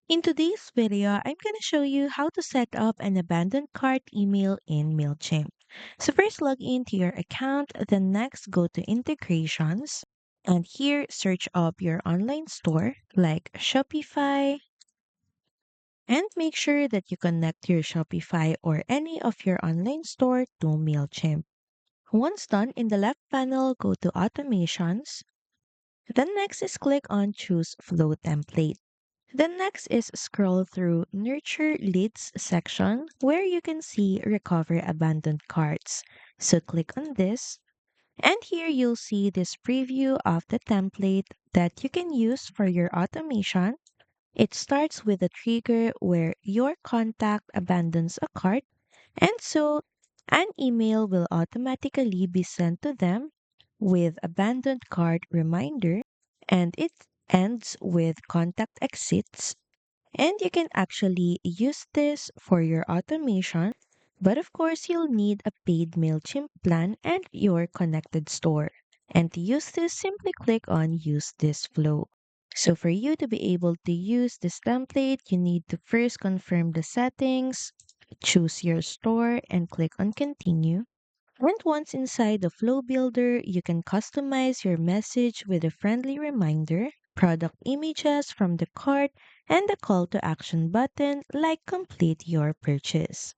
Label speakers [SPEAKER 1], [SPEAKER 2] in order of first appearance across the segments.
[SPEAKER 1] In today's video, I'm going to show you how to set up an abandoned cart email in Mailchimp. So first log into your account, then next go to integrations and here search up your online store like Shopify and make sure that you connect your Shopify or any of your online store to Mailchimp. Once done, in the left panel, go to automations. Then next is click on choose flow template. Then next is scroll through Nurture Leads section where you can see Recover Abandoned Carts. So click on this, and here you'll see this preview of the template that you can use for your automation. It starts with a trigger where your contact abandons a cart, and so an email will automatically be sent to them with abandoned cart reminder, and it ends with contact exits, and you can actually use this for your automation, but of course, you'll need a paid MailChimp plan and your connected store. And to use this, simply click on Use this flow. So, for you to be able to use this template, you need to first confirm the settings, choose your store, and click on Continue. And once inside the Flow Builder, you can customize your message with a friendly reminder, product images from the cart, and a call to action button like complete your purchase.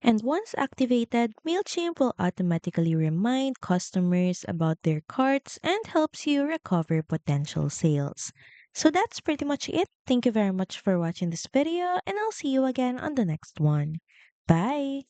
[SPEAKER 1] And once activated, MailChimp will automatically remind customers about their carts and helps you recover potential sales. So that's pretty much it. Thank you very much for watching this video, and I'll see you again on the next one. Bye!